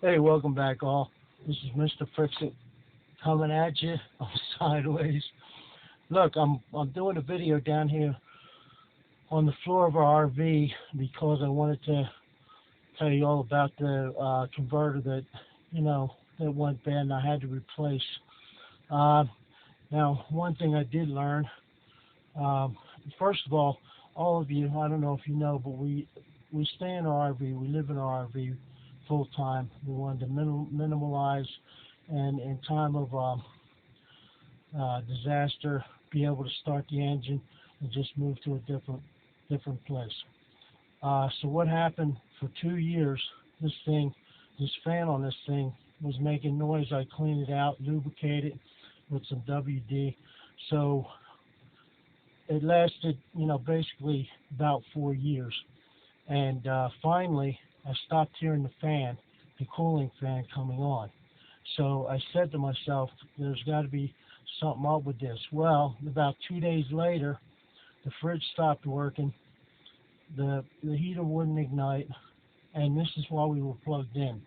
Hey, welcome back, all. This is Mr. Fixit coming at you. I'm sideways. Look, I'm doing a video down here on the floor of our RV because I wanted to tell you all about the converter that that went bad and I had to replace. Uh, Now, one thing I did learn. Um, First of all of you, I don't know if you know, but we stay in our RV. We live in our RV full time. We wanted to minimalize and in time of disaster, be able to start the engine and just move to a different place. So what happened for 2 years? This fan on this thing was making noise. I cleaned it out, lubricated it with some WD. So it lasted, basically about 4 years. And finally, I stopped hearing the cooling fan coming on. So I said to myself, there's got to be something up with this. Well, about 2 days later, the fridge stopped working, the heater wouldn't ignite, and this is while we were plugged in.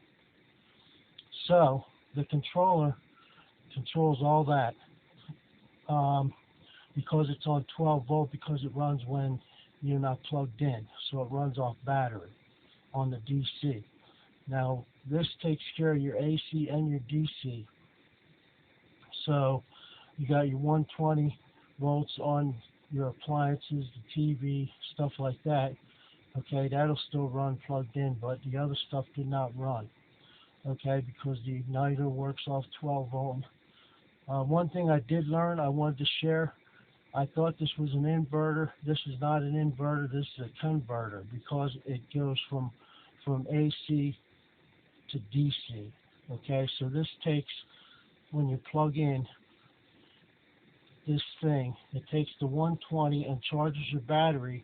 So the controller controls all that because it's on 12 volt because it runs when you're not plugged in. So it runs off battery on the DC. Now this takes care of your AC and your DC. So you got your 120 volts on your appliances, the TV, stuff like that. Okay, that'll still run plugged in, but the other stuff did not run. Okay, because the igniter works off 12 volt. One thing I did learn, I wanted to share. I thought this was an inverter. This is not an inverter. This is a converter because it goes from AC to DC. Okay, so this takes, when you plug in this thing, it takes the 120 and charges your battery,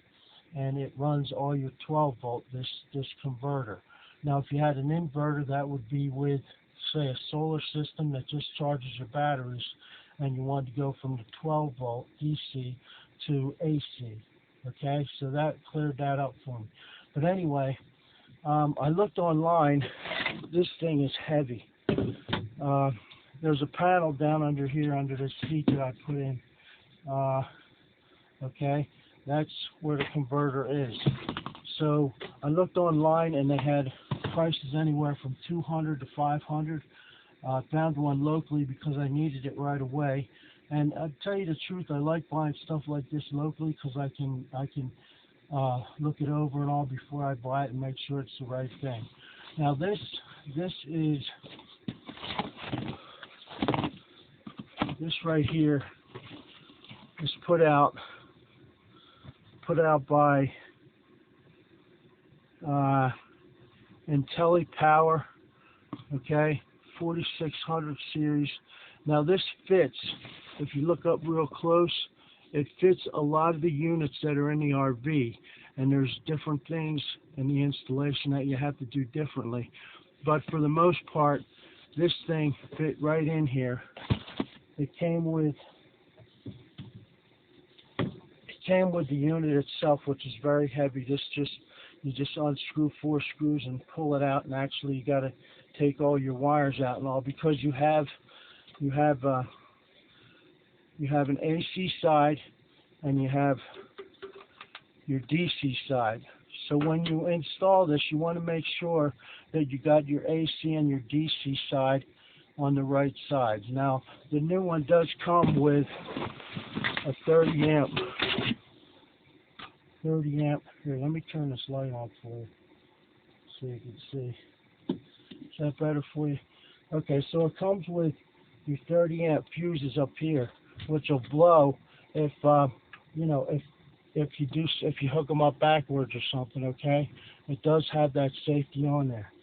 and it runs all your 12 volt. This converter. Now, if you had an inverter, that would be with, say, a solar system that just charges your batteries, and you want to go from the 12 volt DC to AC. Okay, so that cleared that up for me. But anyway, I looked online. This thing is heavy. There's a panel down under here under this seat that I put in. Okay, that's where the converter is. So I looked online and they had prices anywhere from 200 to 500. Found one locally because I needed it right away. And I'll tell you the truth, I like buying stuff like this locally because I can look it over and all before I buy it and make sure it's the right thing. Now this right here is put out by IntelliPower, okay, 4600 series. Now this fits, if you look up real close, it fits a lot of the units that are in the RV, and there's different things in the installation that you have to do differently. But for the most part, this thing fit right in here. It came with the unit itself, which is very heavy. You just unscrew 4 screws and pull it out, and actually you got to take all your wires out and all, because you have an AC side and you have your DC side. So when you install this, you want to make sure that you got your AC and your DC side on the right sides. Now the new one does come with a 30 amp. Here, let me turn this light on for you so you can see. Is that better for you? Okay, so it comes with your 30 amp fuses up here, which will blow if if you hook them up backwards or something. Okay, it does have that safety on there.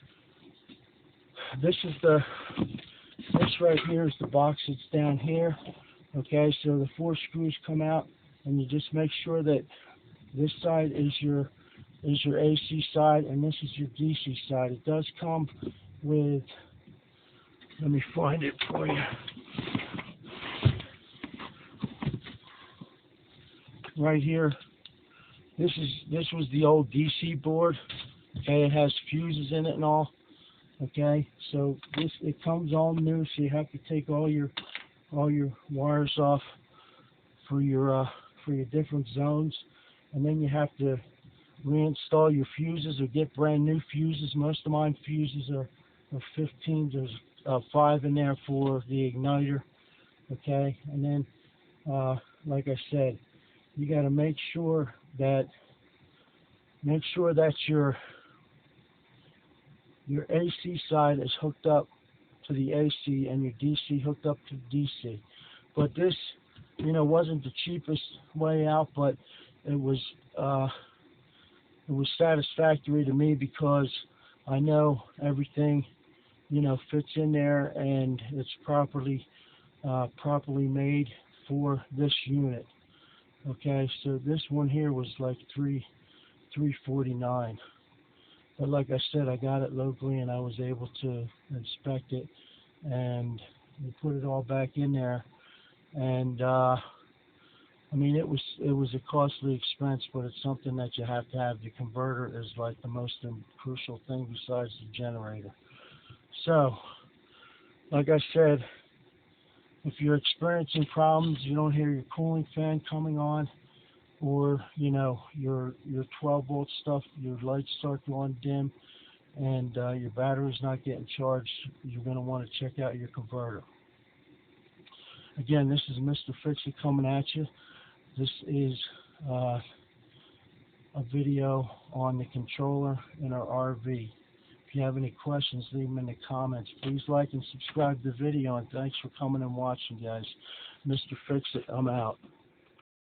This right here is the box that's down here. Okay, so the 4 screws come out, and you just make sure that this side is your AC side and this is your DC side. It does come with, let me find it for you. Right here, this was the old DC board. Okay, it has fuses in it and all. Okay, so it comes all new, so you have to take all your wires off for your different zones, and then you have to reinstall your fuses or get brand new fuses. Most of mine fuses are 15. There's 5 in there for the igniter. Okay, and then like I said, you got to make sure that your AC side is hooked up to the AC and your DC hooked up to DC. But this, wasn't the cheapest way out, but it was satisfactory to me because I know everything, fits in there and it's properly made for this unit. Okay, so this one here was like $349. But like I said, I got it locally and I was able to inspect it, and we put it all back in there. And I mean, it was a costly expense, but it's something that you have to have. The converter is like the most crucial thing besides the generator. So, like I said, if you're experiencing problems, you don't hear your cooling fan coming on, or your 12-volt stuff, your lights start going dim, and your battery's not getting charged, you're going to want to check out your converter. Again, this is Mr. Fix-It coming at you. This is a video on the controller in our RV. If you have any questions, leave them in the comments. Please like and subscribe to the video, and thanks for coming and watching, guys. Mr. Fix-It, I'm out.